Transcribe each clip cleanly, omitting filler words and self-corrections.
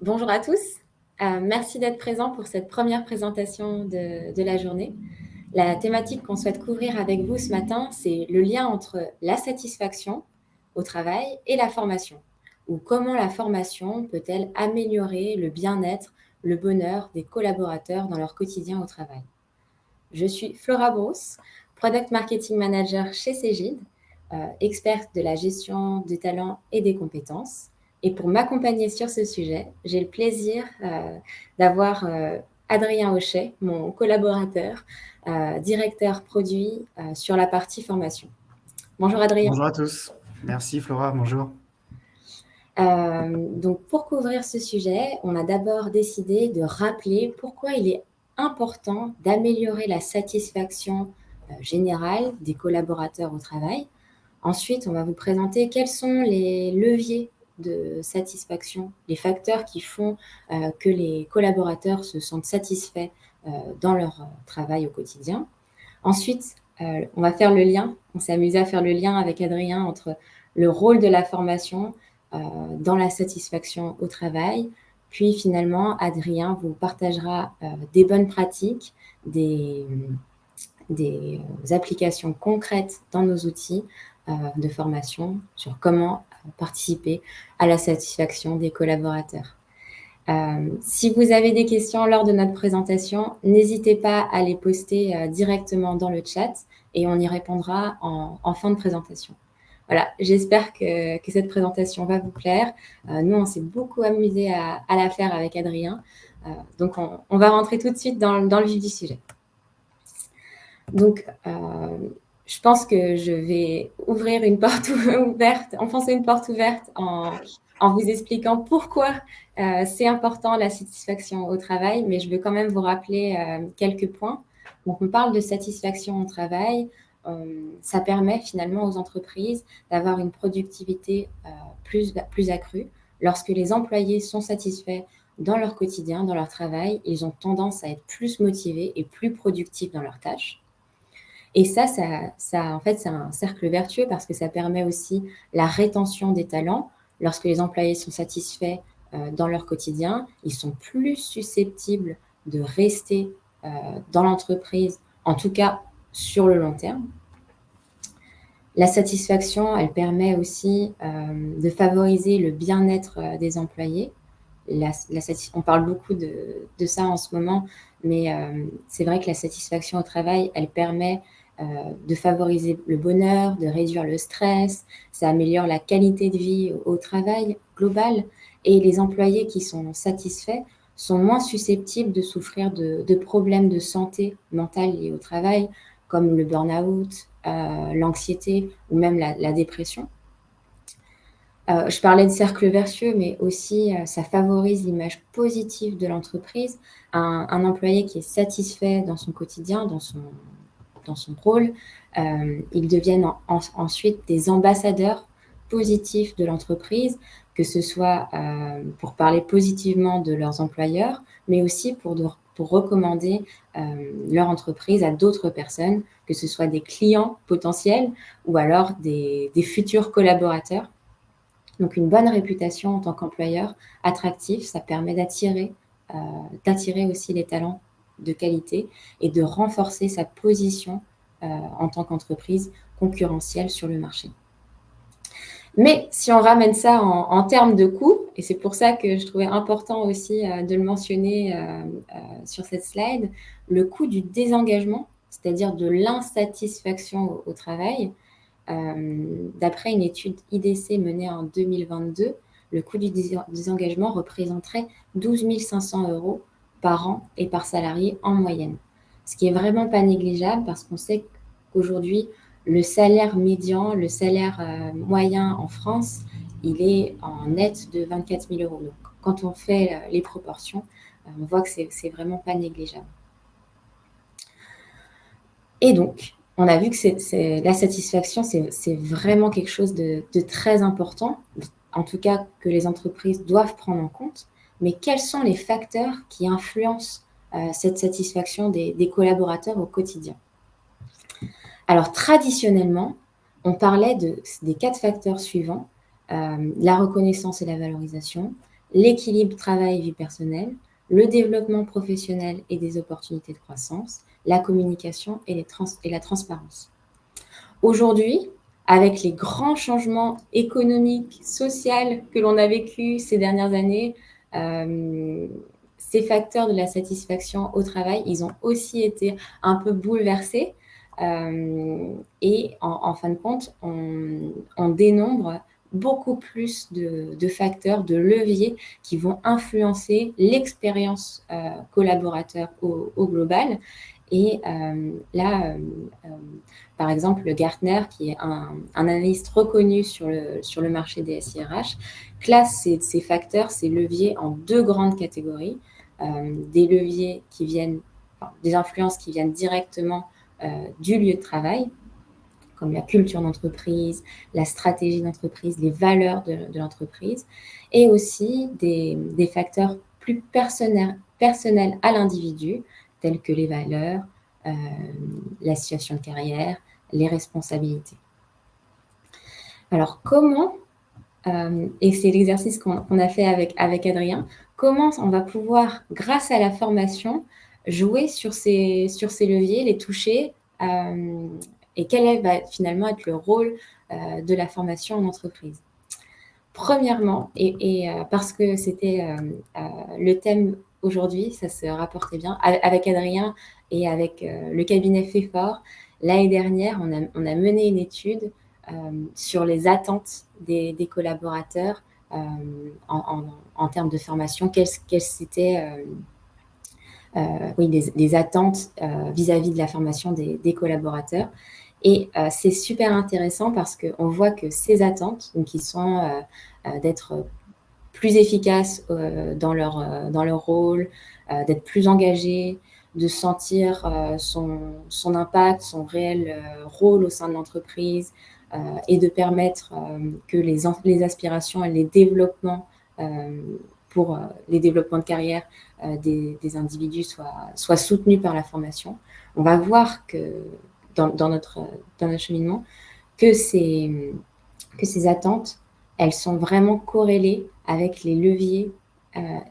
Bonjour à tous. Merci d'être présents pour cette première présentation de la journée. La thématique qu'on souhaite couvrir avec vous ce matin, c'est le lien entre la satisfaction au travail et la formation, ou comment la formation peut-elle améliorer le bien-être, le bonheur des collaborateurs dans leur quotidien au travail. Je suis Flora Brousse, Product Marketing Manager chez Cegid, experte de la gestion des talents et des compétences. Et pour m'accompagner sur ce sujet, j'ai le plaisir d'avoir Adrien Auchet, mon collaborateur, directeur produit sur la partie formation. Bonjour Adrien. Bonjour à tous. Merci Flora, bonjour. Donc pour couvrir ce sujet, on a d'abord décidé de rappeler pourquoi il est important d'améliorer la satisfaction générale des collaborateurs au travail. Ensuite, on va vous présenter quels sont les leviers de satisfaction, les facteurs qui font que les collaborateurs se sentent satisfaits dans leur travail au quotidien. Ensuite, on va faire le lien, on s'est amusé à faire le lien avec Adrien entre le rôle de la formation dans la satisfaction au travail. Puis finalement, Adrien vous partagera des bonnes pratiques, des applications concrètes dans nos outils de formation sur comment participer à la satisfaction des collaborateurs. Si vous avez des questions lors de notre présentation, n'hésitez pas à les poster directement dans le chat et on y répondra en fin de présentation. Voilà, j'espère que cette présentation va vous plaire. Nous, on s'est beaucoup amusé à la faire avec Adrien. Donc, on va rentrer tout de suite dans le vif du sujet. Donc, je pense que je vais ouvrir une porte ouverte, enfoncer une porte ouverte en vous expliquant pourquoi c'est important la satisfaction au travail, mais je veux quand même vous rappeler quelques points. Donc, on parle de satisfaction au travail. Ça permet finalement aux entreprises d'avoir une productivité plus accrue. Lorsque les employés sont satisfaits dans leur quotidien, dans leur travail, ils ont tendance à être plus motivés et plus productifs dans leurs tâches. Et ça, en fait, c'est un cercle vertueux parce que ça permet aussi la rétention des talents. Lorsque les employés sont satisfaits dans leur quotidien, ils sont plus susceptibles de rester dans l'entreprise, en tout cas sur le long terme. La satisfaction, elle permet aussi de favoriser le bien-être des employés. On parle beaucoup de ça en ce moment, mais c'est vrai que la satisfaction au travail, elle permet de favoriser le bonheur, de réduire le stress, ça améliore la qualité de vie au travail global, et les employés qui sont satisfaits sont moins susceptibles de souffrir de problèmes de santé mentale liés au travail, comme le burn-out, l'anxiété ou même la dépression. Je parlais de cercle vertueux, mais aussi ça favorise l'image positive de l'entreprise. Un employé qui est satisfait dans son quotidien, dans son rôle, ils deviennent ensuite des ambassadeurs positifs de l'entreprise, que ce soit pour parler positivement de leurs employeurs, mais aussi pour recommander leur entreprise à d'autres personnes, que ce soit des clients potentiels ou alors des futurs collaborateurs. Donc, une bonne réputation en tant qu'employeur attractif, ça permet d'attirer aussi les talents de qualité et de renforcer sa position en tant qu'entreprise concurrentielle sur le marché. Mais si on ramène ça en termes de coûts, et c'est pour ça que je trouvais important aussi de le mentionner sur cette slide, le coût du désengagement, c'est-à-dire de l'insatisfaction au travail. D'après une étude IDC menée en 2022, le coût du désengagement représenterait 12 500 € par an et par salarié en moyenne. Ce qui est vraiment pas négligeable parce qu'on sait qu'aujourd'hui, le salaire médian, le salaire moyen en France, il est en net de 24 000 €. Donc, quand on fait les proportions, on voit que c'est vraiment pas négligeable. Et donc, on a vu que la satisfaction, c'est vraiment quelque chose de très important, en tout cas que les entreprises doivent prendre en compte. Mais quels sont les facteurs qui influencent cette satisfaction des collaborateurs au quotidien? Alors, traditionnellement, on parlait des 4 facteurs suivants, la reconnaissance et la valorisation, l'équilibre travail-vie personnelle, le développement professionnel et des opportunités de croissance, la communication et la transparence. Aujourd'hui, avec les grands changements économiques, sociaux que l'on a vécu ces dernières années, ces facteurs de la satisfaction au travail, ils ont aussi été un peu bouleversés. Et en fin de compte, on dénombre beaucoup plus de facteurs, de leviers qui vont influencer l'expérience collaborateur au global. Et là, par exemple, le Gartner, qui est un analyste reconnu sur le marché des SIRH, classe ces facteurs, ces leviers en 2 grandes catégories. Des leviers qui viennent, des influences qui viennent directement du lieu de travail, comme la culture d'entreprise, la stratégie d'entreprise, les valeurs de l'entreprise, et aussi des facteurs plus personnels à l'individu, tels que les valeurs, la situation de carrière, les responsabilités. Alors, comment, et c'est l'exercice qu'on a fait avec Adrien, comment on va pouvoir, grâce à la formation, jouer sur ces leviers, les toucher, et quel va finalement être le rôle de la formation en entreprise. Premièrement, et parce que c'était le thème aujourd'hui, ça se rapportait bien, avec Adrien et avec le cabinet FEFOR, l'année dernière, on a mené une étude sur les attentes des collaborateurs en termes de formation, quelles étaient des attentes vis-à-vis de la formation des collaborateurs. Et c'est super intéressant parce qu'on voit que ces attentes, donc qui sont d'être plus efficaces dans leur rôle, d'être plus engagés, de sentir son impact, son réel rôle au sein de l'entreprise, et de permettre que les aspirations et les développements pour les développements de carrière des individus soient soutenus par la formation. On va voir que dans notre cheminement, que ces attentes, elles sont vraiment corrélées avec les leviers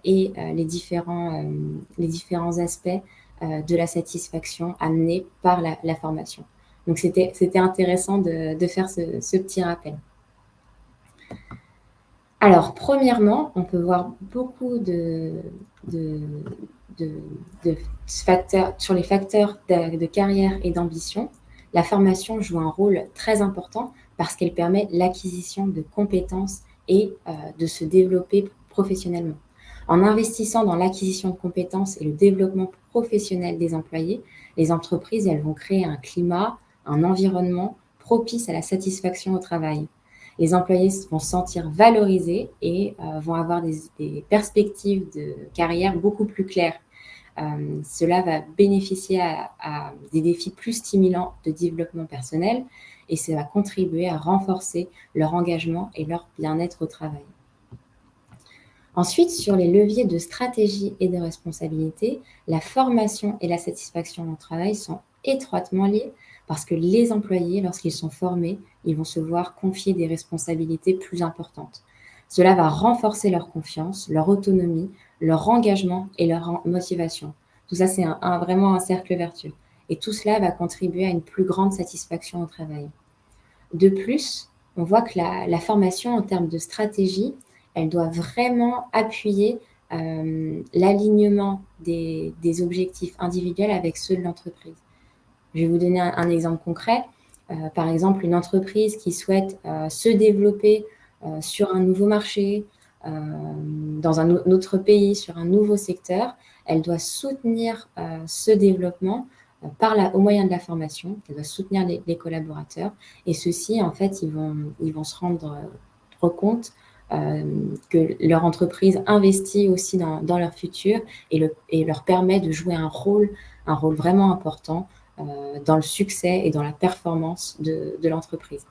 et les différents aspects de la satisfaction amenés par la formation. Donc, c'était intéressant de faire ce petit rappel. Alors, premièrement, on peut voir beaucoup de facteurs, sur les facteurs de carrière et d'ambition. La formation joue un rôle très important parce qu'elle permet l'acquisition de compétences et de se développer professionnellement. En investissant dans l'acquisition de compétences et le développement professionnel des employés, les entreprises, elles vont créer un climat, un environnement propice à la satisfaction au travail. Les employés vont se sentir valorisés et vont avoir des perspectives de carrière beaucoup plus claires. Cela va bénéficier à des défis plus stimulants de développement personnel et ça va contribuer à renforcer leur engagement et leur bien-être au travail. Ensuite, sur les leviers de stratégie et de responsabilité, la formation et la satisfaction au travail sont étroitement liées parce que les employés, lorsqu'ils sont formés, ils vont se voir confier des responsabilités plus importantes. Cela va renforcer leur confiance, leur autonomie, leur engagement et leur motivation. Tout ça, c'est vraiment un cercle vertueux. Et tout cela va contribuer à une plus grande satisfaction au travail. De plus, on voit que la formation en termes de stratégie, elle doit vraiment appuyer l'alignement des objectifs individuels avec ceux de l'entreprise. Je vais vous donner un exemple concret. Par exemple, une entreprise qui souhaite se développer sur un nouveau marché, dans un autre pays, sur un nouveau secteur, elle doit soutenir ce développement au moyen de la formation. Elle doit soutenir les collaborateurs. Et ceux-ci, en fait, ils vont se rendre compte que leur entreprise investit aussi dans leur futur et leur permet de jouer un rôle vraiment important dans le succès et dans la performance de l'entreprise.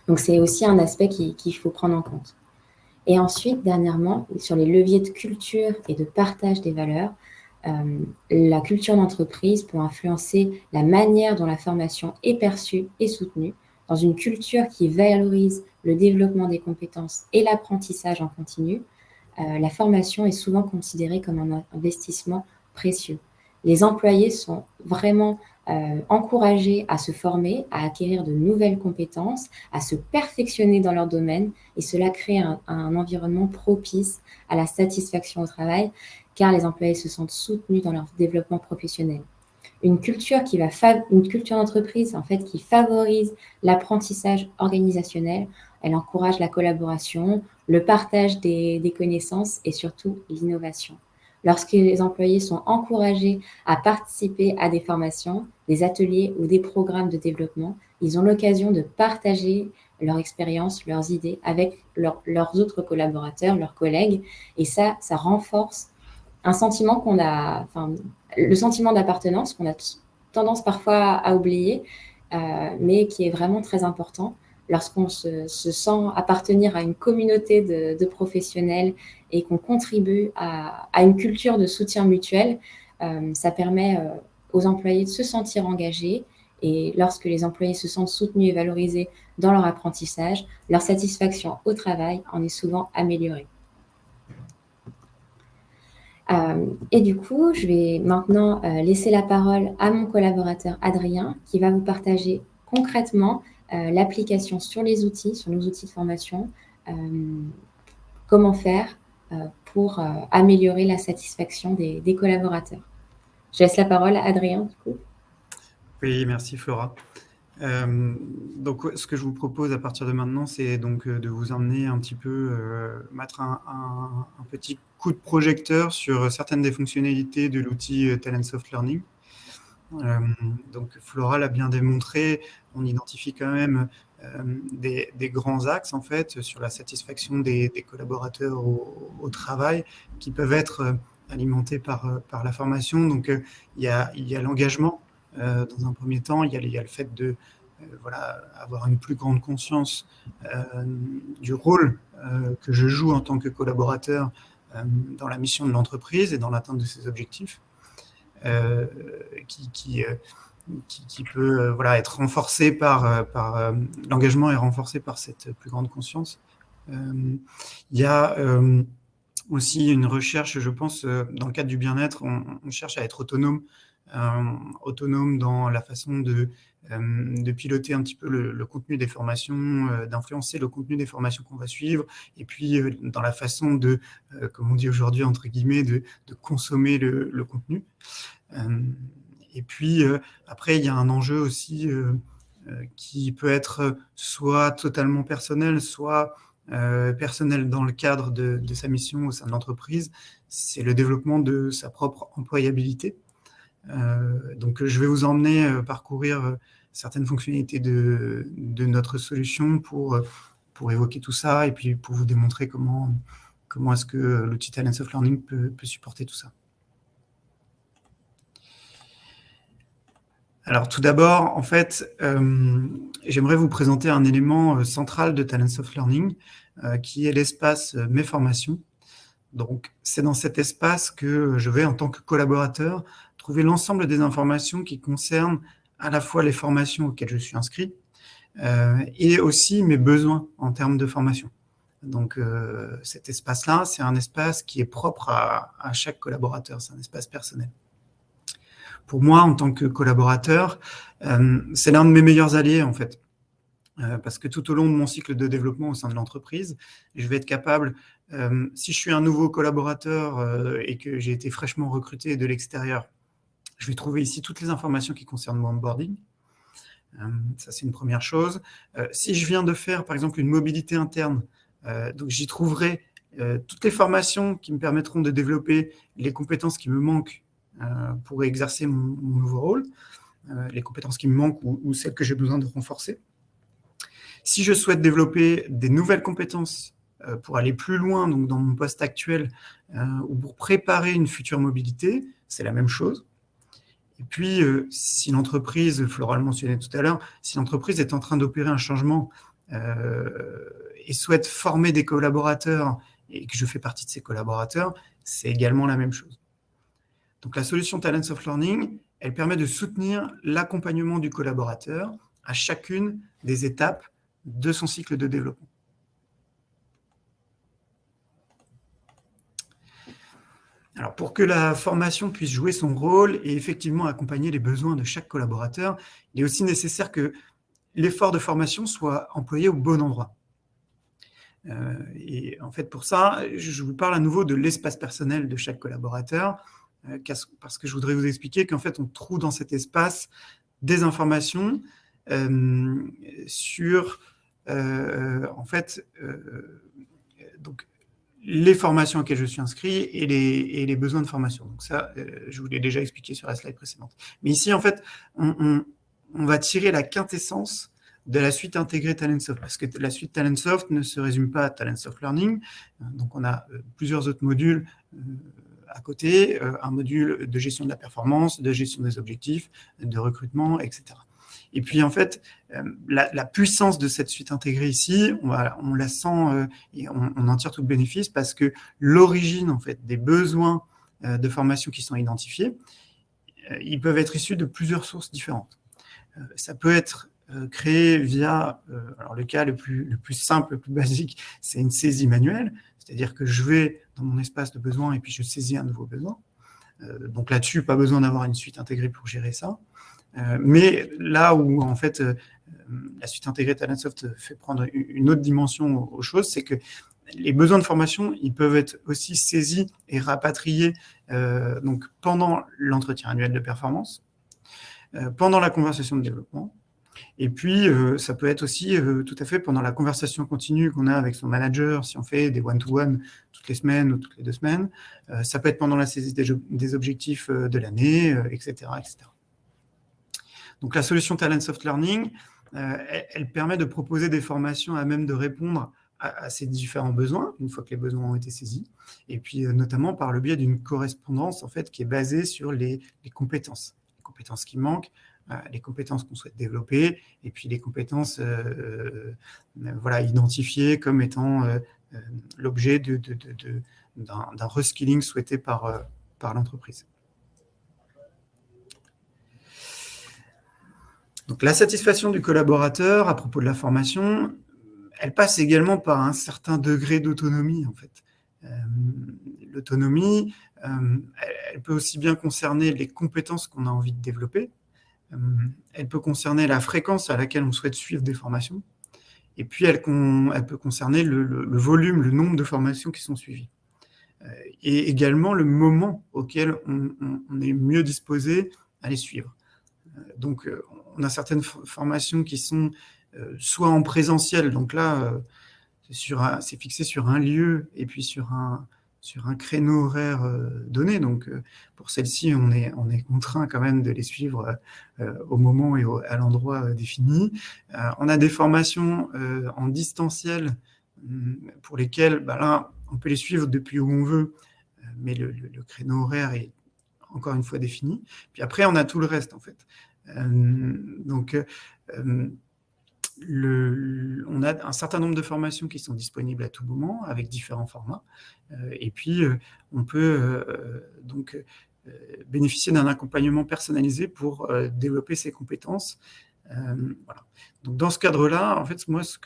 Donc, c'est aussi un aspect qu'il faut prendre en compte. Et ensuite, dernièrement, sur les leviers de culture et de partage des valeurs, la culture d'entreprise peut influencer la manière dont la formation est perçue et soutenue. Dans une culture qui valorise le développement des compétences et l'apprentissage en continu, la formation est souvent considérée comme un investissement précieux. Les employés sont vraiment encouragés à se former, à acquérir de nouvelles compétences, à se perfectionner dans leur domaine, et cela crée un environnement propice à la satisfaction au travail, car les employés se sentent soutenus dans leur développement professionnel. Une culture d'entreprise en fait qui favorise l'apprentissage organisationnel. Elle encourage la collaboration, le partage des connaissances et surtout l'innovation. Lorsque les employés sont encouragés à participer à des formations, des ateliers ou des programmes de développement, ils ont l'occasion de partager leur expérience, leurs idées avec leurs autres collaborateurs, leurs collègues, et ça renforce un sentiment le sentiment d'appartenance qu'on a tendance parfois à oublier, mais qui est vraiment très important lorsqu'on se sent appartenir à une communauté de professionnels et qu'on contribue à une culture de soutien mutuel. Ça permet aux employés de se sentir engagés, et lorsque les employés se sentent soutenus et valorisés dans leur apprentissage, leur satisfaction au travail en est souvent améliorée. Et du coup, je vais maintenant laisser la parole à mon collaborateur Adrien, qui va vous partager concrètement l'application sur nos outils de formation, comment faire pour améliorer la satisfaction des collaborateurs. Je laisse la parole à Adrien, du coup. Oui, merci Flora. Donc, ce que je vous propose à partir de maintenant, c'est donc de vous emmener un petit peu, mettre un petit coup de projecteur sur certaines des fonctionnalités de l'outil Talentsoft Learning. Donc, Flora l'a bien démontré, on identifie quand même des grands axes en fait sur la satisfaction des collaborateurs au travail qui peuvent être alimentés par la formation. Donc, il y a l'engagement. Dans un premier temps, il y a le fait de avoir une plus grande conscience du rôle que je joue en tant que collaborateur dans la mission de l'entreprise et dans l'atteinte de ses objectifs, qui peut être renforcé par l'engagement est renforcé par cette plus grande conscience. Il y a aussi une recherche, je pense, dans le cadre du bien-être, on cherche à être autonome dans la façon de piloter un petit peu le contenu des formations, d'influencer le contenu des formations qu'on va suivre, et puis dans la façon de, comme on dit aujourd'hui, entre guillemets, de consommer le contenu. Et puis après, il y a un enjeu aussi qui peut être soit totalement personnel, soit personnel dans le cadre de sa mission au sein de l'entreprise, c'est le développement de sa propre employabilité. Donc, je vais vous emmener parcourir certaines fonctionnalités de notre solution pour évoquer tout ça et puis pour vous démontrer comment est-ce que l'outil Talentsoft Learning peut supporter tout ça. Alors, tout d'abord, en fait, j'aimerais vous présenter un élément central de Talentsoft Learning qui est l'espace Mes formations. Donc, c'est dans cet espace que je vais, en tant que collaborateur, trouver l'ensemble des informations qui concernent à la fois les formations auxquelles je suis inscrit et aussi mes besoins en termes de formation. Donc, cet espace-là, c'est un espace qui est propre à chaque collaborateur, c'est un espace personnel. Pour moi, en tant que collaborateur, c'est l'un de mes meilleurs alliés, en fait. Parce que tout au long de mon cycle de développement au sein de l'entreprise, je vais être capable, si je suis un nouveau collaborateur et que j'ai été fraîchement recruté de l'extérieur, je vais trouver ici toutes les informations qui concernent mon onboarding. Ça, c'est une première chose. Si je viens de faire, par exemple, une mobilité interne, donc j'y trouverai toutes les formations qui me permettront de développer les compétences qui me manquent pour exercer mon nouveau rôle, les compétences qui me manquent ou celles que j'ai besoin de renforcer. Si je souhaite développer des nouvelles compétences pour aller plus loin donc dans mon poste actuel ou pour préparer une future mobilité, c'est la même chose. Et puis, si l'entreprise, Flora le mentionnait tout à l'heure, si l'entreprise est en train d'opérer un changement et souhaite former des collaborateurs et que je fais partie de ces collaborateurs, c'est également la même chose. Donc, la solution Talentsoft Learning, elle permet de soutenir l'accompagnement du collaborateur à chacune des étapes de son cycle de développement. Alors, pour que la formation puisse jouer son rôle et effectivement accompagner les besoins de chaque collaborateur, il est aussi nécessaire que l'effort de formation soit employé au bon endroit. Et en fait, pour ça, je vous parle à nouveau de l'espace personnel de chaque collaborateur, parce que je voudrais vous expliquer qu'en fait, on trouve dans cet espace des informations sur, en fait, donc, les formations auxquelles je suis inscrit et les besoins de formation. Donc ça, je vous l'ai déjà expliqué sur la slide précédente. Mais ici, en fait, on va tirer la quintessence de la suite intégrée Talentsoft, parce que la suite Talentsoft ne se résume pas à Talentsoft Learning. Donc, on a plusieurs autres modules à côté, un module de gestion de la performance, de gestion des objectifs, de recrutement, etc. Et puis, en fait, la puissance de cette suite intégrée ici, on la sent et on en tire tout le bénéfice parce que l'origine, en fait, des besoins de formation qui sont identifiés, ils peuvent être issus de plusieurs sources différentes. Ça peut être créé via, alors le cas le plus simple, le plus basique, c'est une saisie manuelle, c'est-à-dire que je vais dans mon espace de besoin et puis je saisis un nouveau besoin. Donc là-dessus, pas besoin d'avoir une suite intégrée pour gérer ça. Mais là où, en fait, la suite intégrée Talentsoft fait prendre une autre dimension aux choses, c'est que les besoins de formation, ils peuvent être aussi saisis et rapatriés donc pendant l'entretien annuel de performance, pendant la conversation de développement, et puis ça peut être aussi tout à fait pendant la conversation continue qu'on a avec son manager, si on fait des one-to-one toutes les semaines ou toutes les 2 semaines, ça peut être pendant la saisie des objectifs de l'année, etc., etc. Donc, la solution Talentsoft Learning, elle permet de proposer des formations à même de répondre à ces différents besoins, une fois que les besoins ont été saisis, et puis notamment par le biais d'une correspondance en fait, qui est basée sur les compétences qui manquent, les compétences qu'on souhaite développer, et puis les compétences voilà, identifiées comme étant l'objet d'un reskilling souhaité par l'entreprise. Donc, la satisfaction du collaborateur à propos de la formation, elle passe également par un certain degré d'autonomie, en fait. L'autonomie, elle peut aussi bien concerner les compétences qu'on a envie de développer, elle peut concerner la fréquence à laquelle on souhaite suivre des formations, et puis elle peut concerner le volume, le nombre de formations qui sont suivies. Et également le moment auquel on est mieux disposé à les suivre. Donc, on a certaines formations qui sont soit en présentiel, donc là, c'est fixé sur un lieu et puis sur un créneau horaire donné. Donc, pour celles-ci, on est contraint quand même de les suivre au moment et à l'endroit défini. On a des formations en distanciel pour lesquelles, là, on peut les suivre depuis où on veut, mais le créneau horaire est encore une fois défini. Puis après, on a tout le reste, en fait. Donc, on a un certain nombre de formations qui sont disponibles à tout moment avec différents formats, et puis on peut donc bénéficier d'un accompagnement personnalisé pour développer ses compétences. Voilà. Donc, dans ce cadre-là, en fait, moi, ce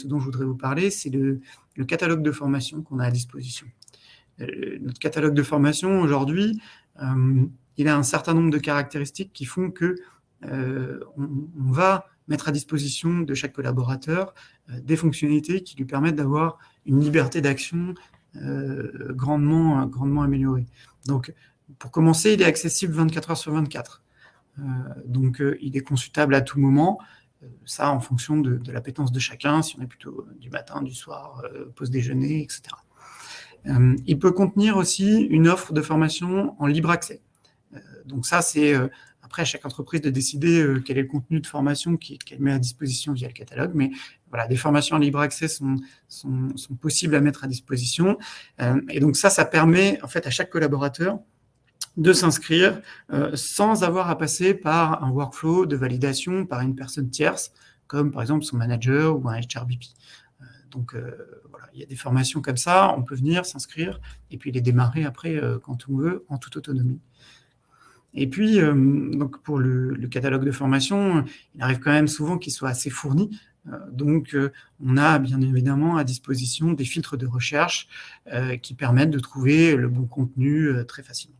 dont je voudrais vous parler, c'est le catalogue de formation qu'on a à disposition. Notre catalogue de formation aujourd'hui, il a un certain nombre de caractéristiques qui font que on va mettre à disposition de chaque collaborateur des fonctionnalités qui lui permettent d'avoir une liberté d'action grandement améliorée. Donc, pour commencer, il est accessible 24 heures sur 24. Donc, il est consultable à tout moment, ça en fonction de l'appétence de chacun, si on est plutôt du matin, du soir, pause déjeuner, etc. Il peut contenir aussi une offre de formation en libre accès. Donc ça, c'est après à chaque entreprise de décider quel est le contenu de formation qu'elle met à disposition via le catalogue. Mais voilà, des formations en libre accès sont possibles à mettre à disposition. Et donc ça permet en fait à chaque collaborateur de s'inscrire sans avoir à passer par un workflow de validation par une personne tierce, comme par exemple son manager ou un HRBP. Donc voilà, il y a des formations comme ça, on peut venir s'inscrire et puis les démarrer après quand on veut, en toute autonomie. Et puis, donc pour le catalogue de formation, il arrive quand même souvent qu'il soit assez fourni. Donc, on a bien évidemment à disposition des filtres de recherche qui permettent de trouver le bon contenu très facilement.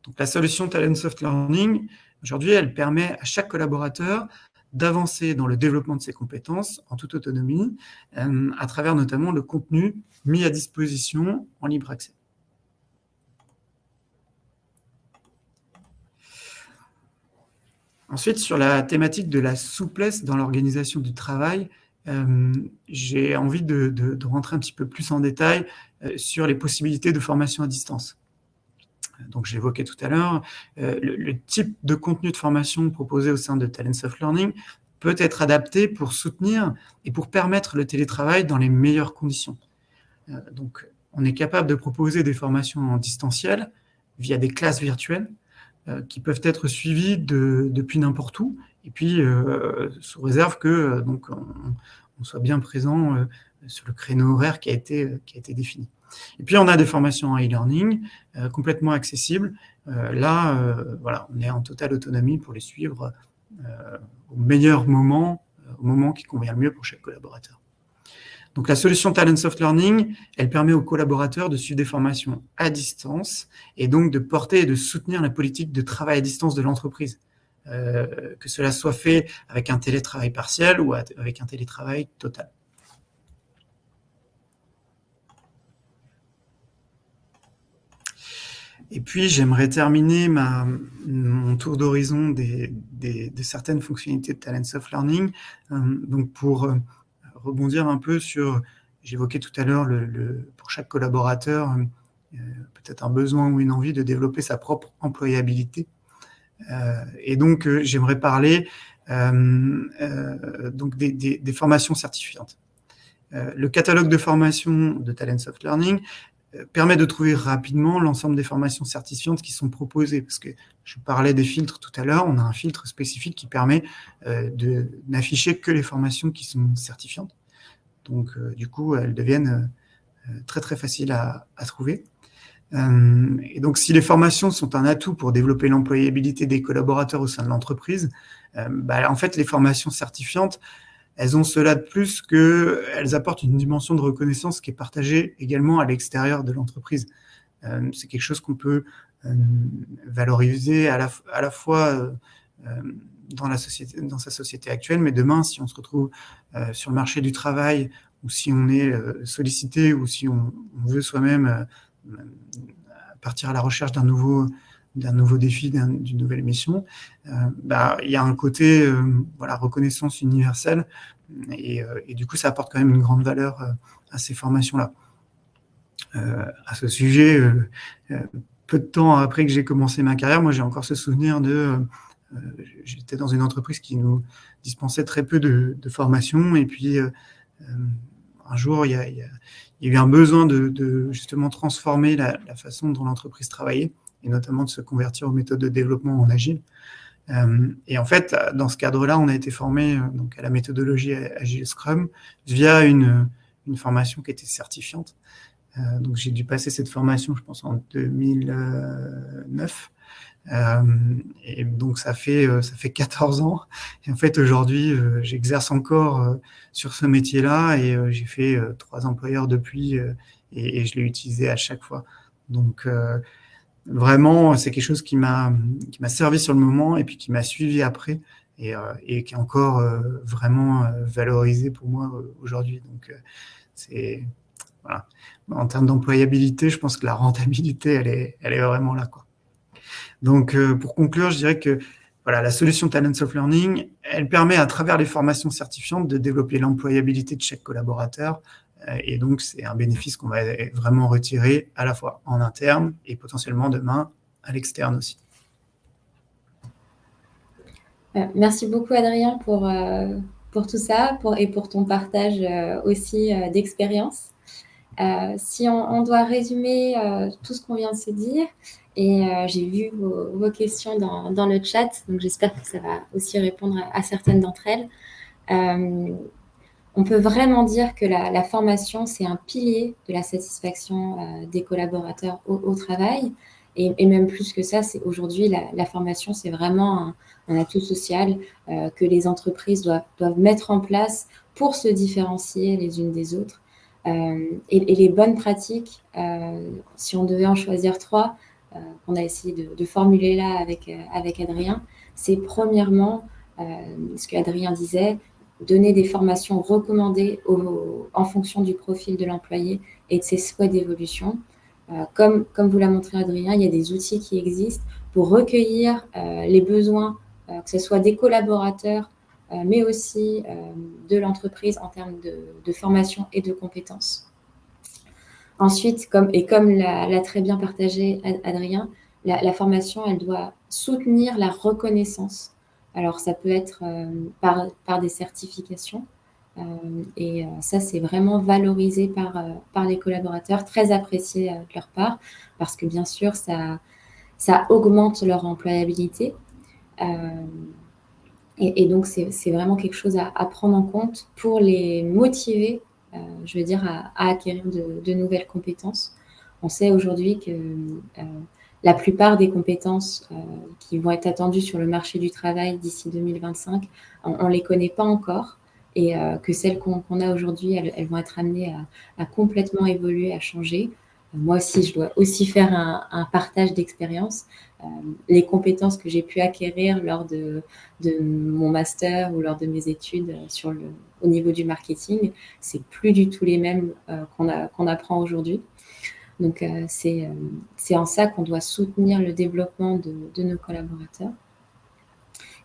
Donc, la solution Talentsoft Learning, aujourd'hui, elle permet à chaque collaborateur d'avancer dans le développement de ses compétences en toute autonomie, à travers notamment le contenu mis à disposition en libre accès. Ensuite, sur la thématique de la souplesse dans l'organisation du travail, j'ai envie de rentrer un petit peu plus en détail sur les possibilités de formation à distance. Donc, je l'évoquais tout à l'heure, le type de contenu de formation proposé au sein de Talentsoft Learning peut être adapté pour soutenir et pour permettre le télétravail dans les meilleures conditions. Donc, on est capable de proposer des formations en distanciel via des classes virtuelles qui peuvent être suivies depuis n'importe où, et puis sous réserve que donc, on soit bien présent sur le créneau horaire qui a été défini. Et puis, on a des formations en e-learning complètement accessibles. Voilà, on est en totale autonomie pour les suivre au meilleur moment, au moment qui convient le mieux pour chaque collaborateur. Donc, la solution Talentsoft Learning, elle permet aux collaborateurs de suivre des formations à distance et donc de porter et de soutenir la politique de travail à distance de l'entreprise. Que cela soit fait avec un télétravail partiel ou avec un télétravail total. Et puis, j'aimerais terminer mon tour d'horizon de certaines fonctionnalités de Talentsoft Learning. Donc, pour rebondir un peu sur, j'évoquais tout à l'heure, pour chaque collaborateur, peut-être un besoin ou une envie de développer sa propre employabilité. Et donc, j'aimerais parler donc des formations certifiantes. Le catalogue de formation de Talentsoft Learning permet de trouver rapidement l'ensemble des formations certifiantes qui sont proposées. Parce que je parlais des filtres tout à l'heure, on a un filtre spécifique qui permet de n'afficher que les formations qui sont certifiantes. Donc, du coup, elles deviennent très, très faciles à trouver. Et donc, si les formations sont un atout pour développer l'employabilité des collaborateurs au sein de l'entreprise, en fait, les formations certifiantes, elles ont cela de plus qu'elles apportent une dimension de reconnaissance qui est partagée également à l'extérieur de l'entreprise. C'est quelque chose qu'on peut valoriser à la fois dans sa société actuelle, mais demain, si on se retrouve sur le marché du travail, ou si on est sollicité, ou si on veut soi-même partir à la recherche d'un nouveau défi, d'une nouvelle mission, il y a un côté reconnaissance universelle et du coup ça apporte quand même une grande valeur à ces formations-là. À ce sujet, peu de temps après que j'ai commencé ma carrière, moi j'ai encore ce souvenir j'étais dans une entreprise qui nous dispensait très peu de formation, et puis un jour il y a eu un besoin de justement transformer la façon dont l'entreprise travaillait, et notamment de se convertir aux méthodes de développement en agile. Et en fait, dans ce cadre-là, on a été formé donc à la méthodologie Agile Scrum via une formation qui était certifiante. Donc, j'ai dû passer cette formation, je pense, en 2009. Et donc, ça fait 14 ans. Et en fait, aujourd'hui, j'exerce encore sur ce métier-là, et j'ai fait 3 employeurs depuis, et je l'ai utilisé à chaque fois. Donc, vraiment, c'est quelque chose qui m'a servi sur le moment et puis qui m'a suivi après, et qui est encore vraiment valorisé pour moi aujourd'hui. Donc, voilà. En termes d'employabilité, je pense que la rentabilité, elle est vraiment là, quoi. Donc, pour conclure, je dirais que voilà, la solution Talentsoft Learning, elle permet à travers les formations certifiantes de développer l'employabilité de chaque collaborateur. Et donc, c'est un bénéfice qu'on va vraiment retirer à la fois en interne et potentiellement demain à l'externe aussi. Merci beaucoup, Adrien, pour tout ça et pour ton partage aussi d'expérience. Si on doit résumer tout ce qu'on vient de se dire, et j'ai vu vos questions dans le chat, donc j'espère que ça va aussi répondre à certaines d'entre elles. On peut vraiment dire que la formation, c'est un pilier de la satisfaction des collaborateurs au travail. Et même plus que ça, c'est aujourd'hui, la formation, c'est vraiment un atout social que les entreprises doivent mettre en place pour se différencier les unes des autres. Et les bonnes pratiques, si on devait en choisir 3, qu'on a essayé de formuler là avec Adrien, c'est premièrement, ce qu'Adrien disait, donner des formations recommandées en fonction du profil de l'employé et de ses souhaits d'évolution. Comme vous l'a montré Adrien, il y a des outils qui existent pour recueillir les besoins, que ce soit des collaborateurs, mais aussi de l'entreprise en termes de formation et de compétences. Ensuite, comme l'a très bien partagé Adrien, la formation, elle doit soutenir la reconnaissance. Alors, ça peut être par des certifications. Et ça, c'est vraiment valorisé par les collaborateurs, très apprécié de leur part, parce que bien sûr, ça augmente leur employabilité. Et donc, c'est vraiment quelque chose à prendre en compte pour les motiver, je veux dire, à acquérir de nouvelles compétences. On sait aujourd'hui que la plupart des compétences qui vont être attendues sur le marché du travail d'ici 2025, on ne les connaît pas encore, et que celles qu'on a aujourd'hui, elles vont être amenées à complètement évoluer, à changer. Moi aussi, je dois aussi faire un partage d'expérience. Les compétences que j'ai pu acquérir lors de mon master ou lors de mes études au niveau du marketing, c'est plus du tout les mêmes qu'on apprend aujourd'hui. Donc, c'est en ça qu'on doit soutenir le développement de nos collaborateurs.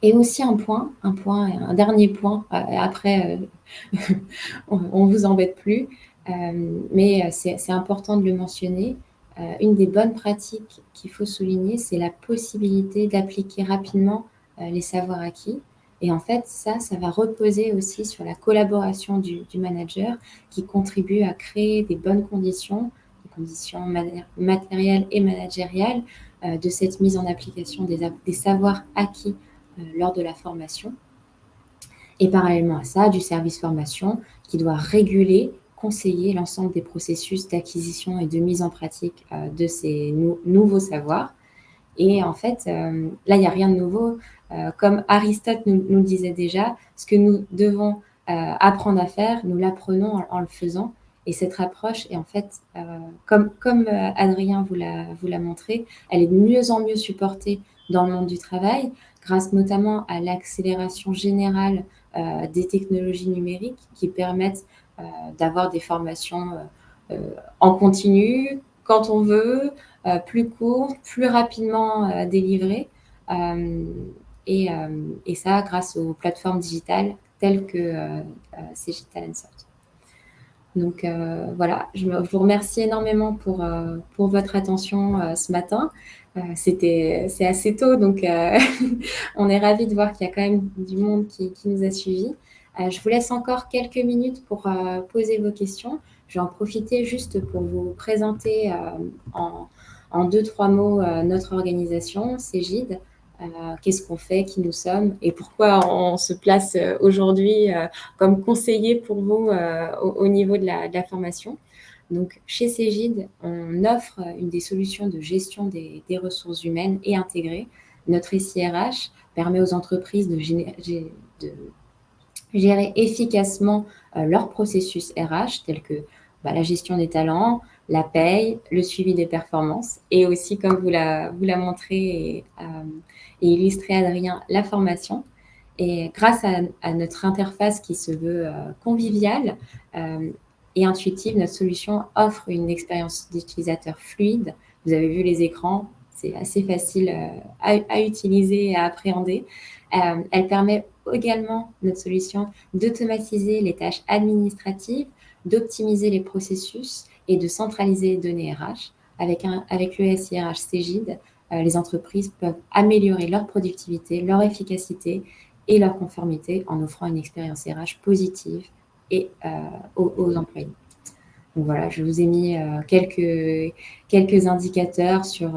Et aussi un dernier point, après, on ne vous embête plus, mais c'est important de le mentionner. Une des bonnes pratiques qu'il faut souligner, c'est la possibilité d'appliquer rapidement les savoirs acquis. Et en fait, ça va reposer aussi sur la collaboration du manager qui contribue à créer des bonnes conditions, des conditions matérielles et managériales de cette mise en application des savoirs acquis lors de la formation. Et parallèlement à ça, du service formation qui doit réguler, conseiller l'ensemble des processus d'acquisition et de mise en pratique de ces nouveaux savoirs. Et en fait, là, il n'y a rien de nouveau. Comme Aristote nous le disait déjà, ce que nous devons apprendre à faire, nous l'apprenons en le faisant. Et cette approche est en fait, comme Adrien vous l'a montré, elle est de mieux en mieux supportée dans le monde du travail, grâce notamment à l'accélération générale des technologies numériques qui permettent d'avoir des formations en continu, quand on veut, plus courtes, plus rapidement délivrées. Et ça, grâce aux plateformes digitales telles que Cegid Talentsoft. Donc voilà, je vous remercie énormément pour votre attention ce matin. C'est assez tôt, donc on est ravis de voir qu'il y a quand même du monde qui nous a suivis. Je vous laisse encore quelques minutes pour poser vos questions. Je vais en profiter juste pour vous présenter en 2-3 mots notre organisation, Cegid. Qu'est-ce qu'on fait, qui nous sommes et pourquoi on se place aujourd'hui comme conseiller pour vous au niveau de la formation. Donc, chez Cegid, on offre une des solutions de gestion des ressources humaines et intégrées. Notre SIRH permet aux entreprises de gérer efficacement leur processus RH, tels que la gestion des talents, la paye, le suivi des performances, et aussi, comme vous l'a montré et illustré Adrien, la formation. Et grâce à notre interface qui se veut conviviale et intuitive, notre solution offre une expérience d'utilisateur fluide. Vous avez vu les écrans, c'est assez facile à utiliser et à appréhender. Elle permet également, notre solution, d'automatiser les tâches administratives, d'optimiser les processus et de centraliser les données RH. Avec le SIRH Cegid, les entreprises peuvent améliorer leur productivité, leur efficacité et leur conformité en offrant une expérience RH positive et aux employés. Donc voilà, je vous ai mis quelques indicateurs sur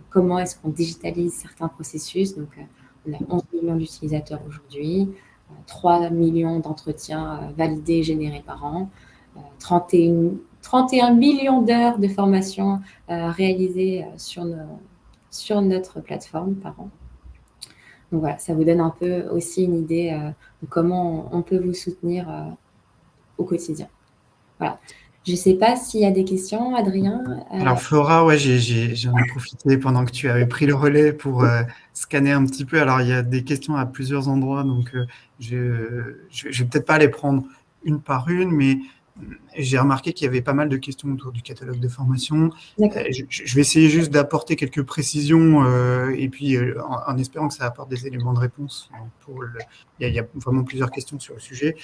comment est-ce qu'on digitalise certains processus. Donc, on a 11 millions d'utilisateurs aujourd'hui, 3 millions d'entretiens validés et générés par an, 31 31 millions d'heures de formation réalisées sur notre plateforme par an. Donc voilà, ça vous donne un peu aussi une idée de comment on peut vous soutenir au quotidien. Voilà. Je ne sais pas s'il y a des questions, Adrien. Alors Flora, ouais, j'en ai profité pendant que tu avais pris le relais pour scanner un petit peu. Alors il y a des questions à plusieurs endroits, donc je vais peut-être pas les prendre une par une, mais j'ai remarqué qu'il y avait pas mal de questions autour du catalogue de formation. Je vais essayer juste d'apporter quelques précisions et puis en espérant que ça apporte des éléments de réponse. Il y a vraiment plusieurs questions sur le sujet.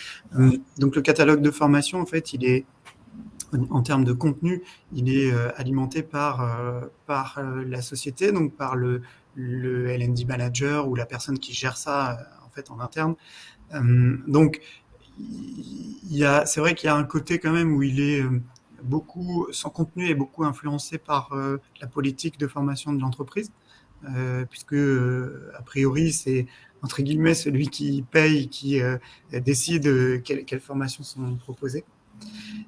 Donc le catalogue de formation, en fait, il est en termes de contenu, il est alimenté par la société, donc par le L&D manager ou la personne qui gère ça en fait en interne. Donc c'est vrai qu'il y a un côté quand même où il est beaucoup, son contenu est beaucoup influencé par la politique de formation de l'entreprise, puisque a priori c'est entre guillemets celui qui paye qui décide quelles formations sont proposées.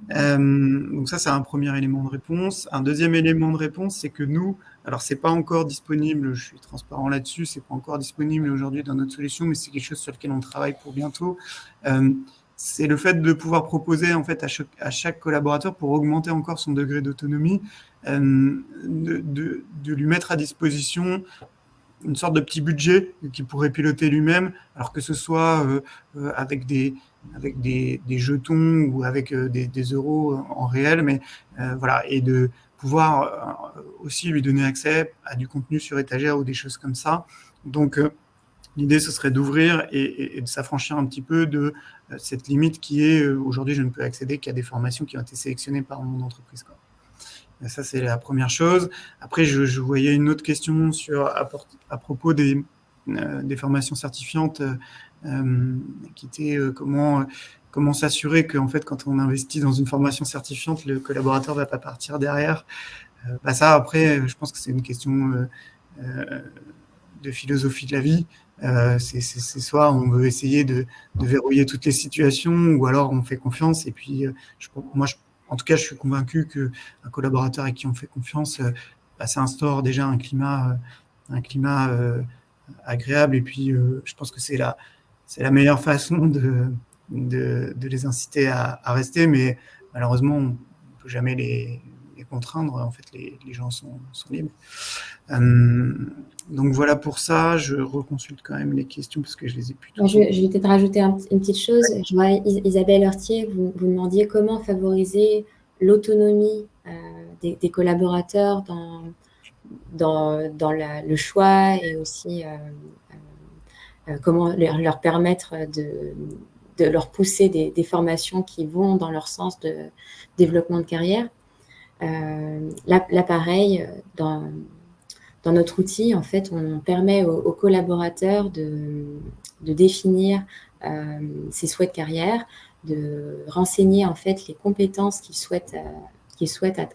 Donc ça, c'est un premier élément de réponse. Un deuxième élément de réponse, c'est que nous, alors c'est pas encore disponible, je suis transparent là-dessus, c'est pas encore disponible aujourd'hui dans notre solution, mais c'est quelque chose sur lequel on travaille pour bientôt. C'est le fait de pouvoir proposer en fait à chaque collaborateur, pour augmenter encore son degré d'autonomie, de lui mettre à disposition une sorte de petit budget qu'il pourrait piloter lui-même, alors que ce soit avec des jetons ou avec des euros en réel, mais voilà, et de pouvoir aussi lui donner accès à du contenu sur étagère ou des choses comme ça. Donc l'idée, ce serait d'ouvrir et de s'affranchir un petit peu de cette limite qui est aujourd'hui, je ne peux accéder qu'à des formations qui ont été sélectionnées par mon entreprise, quoi. Ça, c'est la première chose. Après, je voyais une autre question à propos des formations certifiantes qui était comment s'assurer qu'en fait, quand on investit dans une formation certifiante, le collaborateur ne va pas partir derrière. Ça, après, je pense que c'est une question de philosophie de la vie. C'est soit on veut essayer de verrouiller toutes les situations, ou alors on fait confiance. Et puis, en tout cas, je suis convaincu qu'un collaborateur à qui on fait confiance, ça instaure déjà un climat agréable. Et puis, je pense que c'est la meilleure façon de les inciter à rester. Mais malheureusement, on ne peut jamais les contraindre. En fait, les gens sont libres. Donc voilà pour ça. Je reconsulte quand même les questions parce que je les ai plus toutes. Je vais peut-être rajouter une petite chose. Je vois Isabelle Heurtier, vous demandiez comment favoriser l'autonomie des collaborateurs dans le choix, et aussi comment leur permettre de leur pousser des formations qui vont dans leur sens de développement de carrière. Là, pareil, dans notre outil, en fait, on permet aux collaborateurs de définir ses souhaits de carrière, de renseigner en fait les compétences qu'ils souhaitent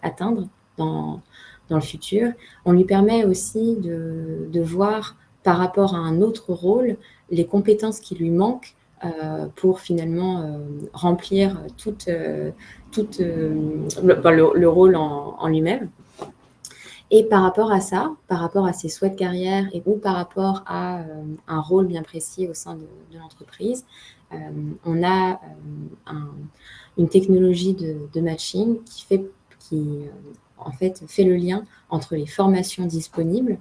atteindre dans le futur. On lui permet aussi de voir par rapport à un autre rôle les compétences qui lui manquent pour finalement remplir le rôle en lui-même. Et par rapport à ça, par rapport à ses souhaits de carrière ou par rapport à un rôle bien précis au sein de l'entreprise, on a une technologie de matching qui en fait fait le lien entre les formations disponibles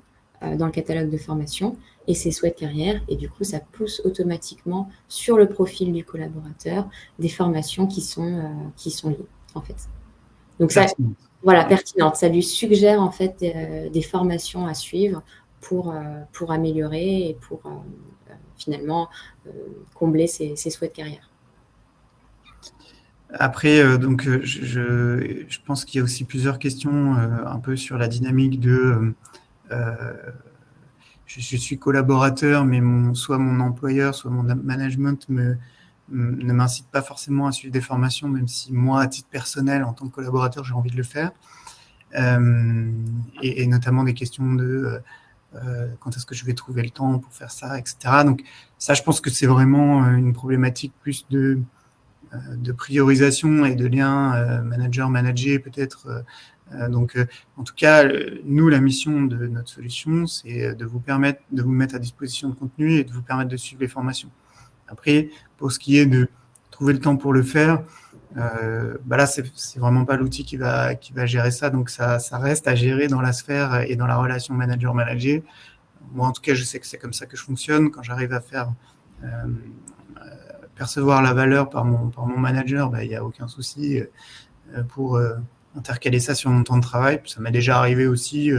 dans le catalogue de formation et ses souhaits de carrière. Et du coup, ça pousse automatiquement sur le profil du collaborateur des formations qui sont liées, en fait. Donc ça, voilà, pertinente. Ça lui suggère en fait des formations à suivre pour améliorer et pour finalement combler ses souhaits de carrière. Après, donc, je pense qu'il y a aussi plusieurs questions un peu sur la dynamique de je suis collaborateur, mais soit mon employeur, soit mon management ne m'incite pas forcément à suivre des formations, même si moi, à titre personnel, en tant que collaborateur, j'ai envie de le faire. Et notamment des questions de quand est-ce que je vais trouver le temps pour faire ça, etc. Donc ça, je pense que c'est vraiment une problématique plus de de priorisation et de lien manager-manager peut-être. Donc, en tout cas, nous, la mission de notre solution, c'est de vous permettre de vous mettre à disposition de contenu et de vous permettre de suivre les formations. Après, pour ce qui est de trouver le temps pour le faire, là, c'est vraiment pas l'outil qui va gérer ça. Donc, ça reste à gérer dans la sphère et dans la relation manager-manager. Moi, en tout cas, je sais que c'est comme ça que je fonctionne. Quand j'arrive à faire percevoir la valeur par mon manager, il n'y a aucun souci pour intercaler ça sur mon temps de travail. Ça m'est déjà arrivé aussi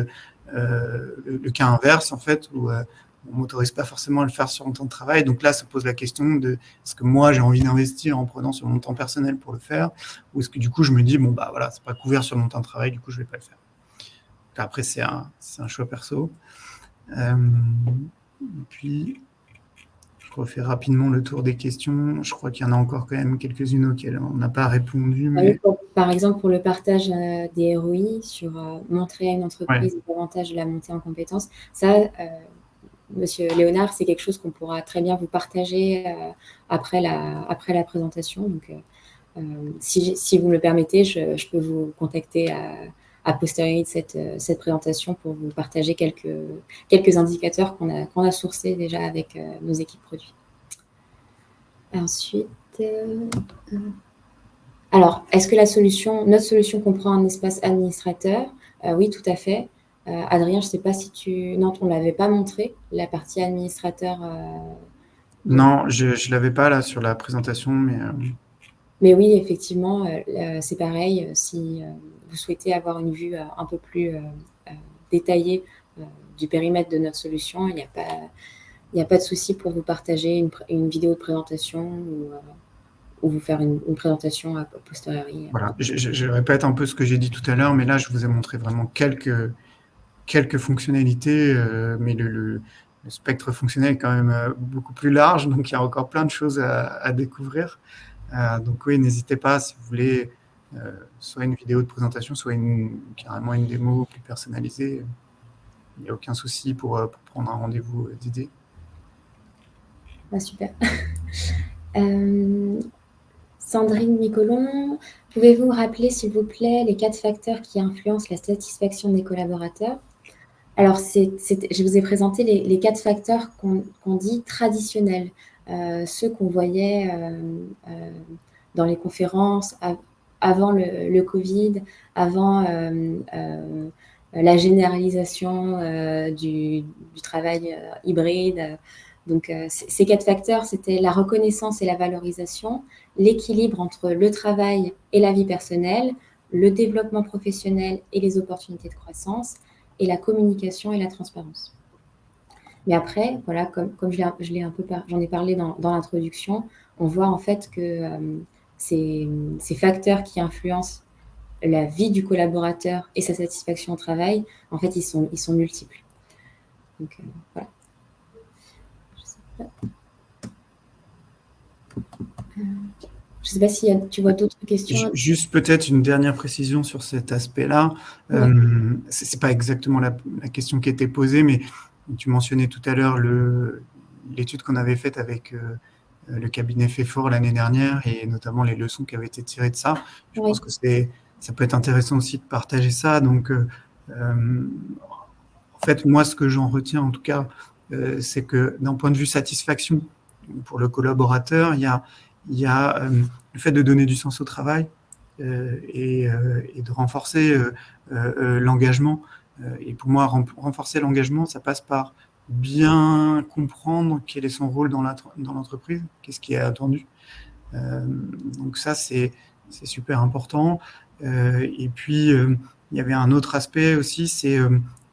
le cas inverse, en fait, où on ne m'autorise pas forcément à le faire sur mon temps de travail. Donc là, ça pose la question de est-ce que moi, j'ai envie d'investir en prenant sur mon temps personnel pour le faire, ou est-ce que du coup, je me dis, bon, voilà, c'est pas couvert sur mon temps de travail, du coup, je vais pas le faire. Donc, après, c'est un choix perso. Puis, je refais rapidement le tour des questions. Je crois qu'il y en a encore quand même quelques-unes auxquelles on n'a pas répondu. Mais... Par exemple, pour le partage des ROI sur montrer à une entreprise davantage de la montée en compétences, ça, Monsieur Léonard, c'est quelque chose qu'on pourra très bien vous partager après la présentation. Donc, si vous me le permettez, je peux vous contacter a posteriori de cette présentation pour vous partager quelques indicateurs qu'on a sourcés déjà avec nos équipes produits. Ensuite, alors, est-ce que notre solution comprend un espace administrateur? Oui, tout à fait. Adrien, je ne sais pas si non, on ne l'avait pas montré, la partie administrateur. Non, je ne l'avais pas là sur la présentation, mais... Mais oui, effectivement, c'est pareil. Si vous souhaitez avoir une vue un peu plus détaillée du périmètre de notre solution, il n'y a pas de souci pour vous partager une vidéo de présentation ou vous faire une présentation a posteriori. Voilà, je répète un peu ce que j'ai dit tout à l'heure, mais là, je vous ai montré vraiment quelques fonctionnalités, mais le spectre fonctionnel est quand même beaucoup plus large, donc il y a encore plein de choses à découvrir. Donc oui, n'hésitez pas si vous voulez soit une vidéo de présentation, soit carrément une démo plus personnalisée. Il n'y a aucun souci pour prendre un rendez-vous d'idées. Super. Sandrine Micolon, pouvez-vous rappeler, s'il vous plaît, les 4 facteurs qui influencent la satisfaction des collaborateurs? Alors, je vous ai présenté les 4 facteurs qu'on dit traditionnels, ceux qu'on voyait dans les conférences avant le Covid, avant la généralisation du travail hybride. Donc, ces 4 facteurs, c'était la reconnaissance et la valorisation, l'équilibre entre le travail et la vie personnelle, le développement professionnel et les opportunités de croissance, et la communication et la transparence. Mais après, voilà, comme j'en ai parlé dans l'introduction, on voit en fait que ces facteurs qui influencent la vie du collaborateur et sa satisfaction au travail, en fait, ils sont multiples. Donc, voilà. Je ne sais pas si tu vois d'autres questions. Juste peut-être une dernière précision sur cet aspect-là. Ouais. Ce n'est pas exactement la question qui était posée, mais tu mentionnais tout à l'heure l'étude qu'on avait faite avec le cabinet Fefor l'année dernière et notamment les leçons qui avaient été tirées de ça. Je pense que ça peut être intéressant aussi de partager ça. Donc, en fait, moi, ce que j'en retiens, en tout cas, c'est que d'un point de vue satisfaction pour le collaborateur, il y a le fait de donner du sens au travail et de renforcer l'engagement. Et pour moi, renforcer l'engagement, ça passe par bien comprendre quel est son rôle dans l'entreprise, qu'est-ce qui est attendu. Donc ça, c'est super important. Et puis, il y avait un autre aspect aussi, c'est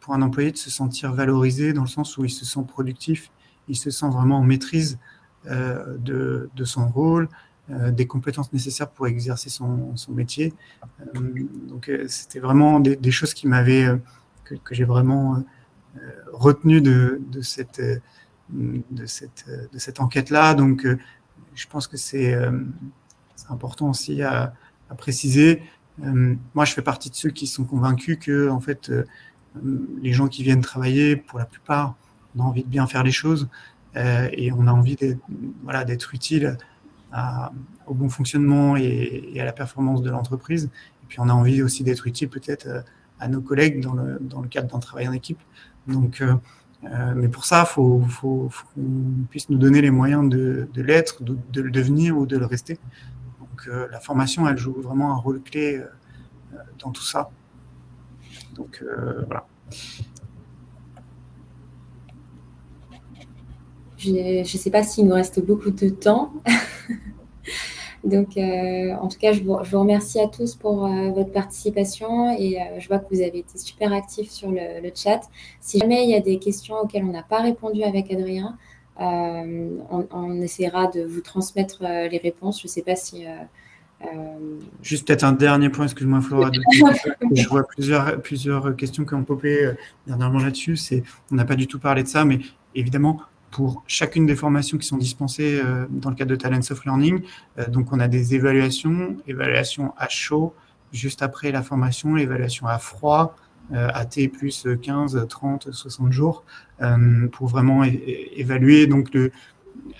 pour un employé de se sentir valorisé dans le sens où il se sent productif, il se sent vraiment en maîtrise de son rôle, des compétences nécessaires pour exercer son métier. Donc, c'était vraiment des choses qui m'avaient, que j'ai vraiment retenu de cette enquête-là. Donc, je pense que c'est important aussi à préciser. Moi, je fais partie de ceux qui sont convaincus que, en fait, les gens qui viennent travailler, pour la plupart, on a envie de bien faire les choses et on a envie d'être utile au bon fonctionnement et à la performance de l'entreprise. Et puis, on a envie aussi d'être utile peut-être à nos collègues dans le cadre d'un travail en équipe. Donc, mais pour ça, il faut qu'on puisse nous donner les moyens de l'être, de le devenir ou de le rester. Donc, la formation, elle joue vraiment un rôle clé dans tout ça. Donc, voilà. Je ne sais pas s'il nous reste beaucoup de temps. Donc, en tout cas, je vous remercie à tous pour votre participation et je vois que vous avez été super actifs sur le chat. Si jamais il y a des questions auxquelles on n'a pas répondu avec Adrien, on essaiera de vous transmettre les réponses. Je ne sais pas si... Juste peut-être un dernier point, excuse-moi Flora, je vois plusieurs questions qui ont popé dernièrement là-dessus. On n'a pas du tout parlé de ça, mais évidemment, pour chacune des formations qui sont dispensées dans le cadre de Talents of Learning, donc on a des évaluations à chaud, juste après la formation, évaluation à froid, AT plus 15, 30, 60 jours, pour vraiment évaluer donc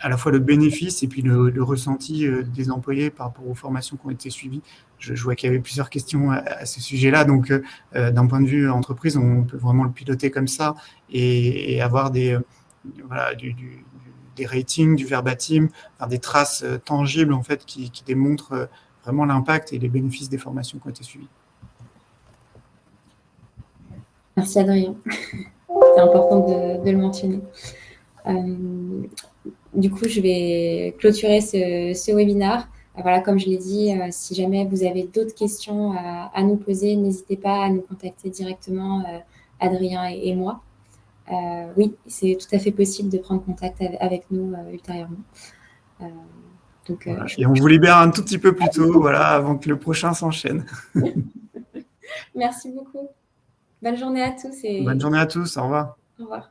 à la fois le bénéfice et puis le ressenti des employés par rapport aux formations qui ont été suivies. Je vois qu'il y avait plusieurs questions à ce sujet-là. Donc, d'un point de vue entreprise, on peut vraiment le piloter comme ça et avoir des ratings, du verbatim, des traces tangibles en fait qui démontrent vraiment l'impact et les bénéfices des formations qui ont été suivies. Merci Adrien. C'est important de le mentionner. Du coup, je vais clôturer ce webinaire. Voilà, comme je l'ai dit, si jamais vous avez d'autres questions à nous poser, n'hésitez pas à nous contacter directement, Adrien et moi. Oui, c'est tout à fait possible de prendre contact avec nous ultérieurement. Donc, voilà. Et on vous libère un tout petit peu plus tôt, voilà, avant que le prochain s'enchaîne. Merci beaucoup. Bonne journée à tous. Bonne journée à tous, au revoir. Au revoir.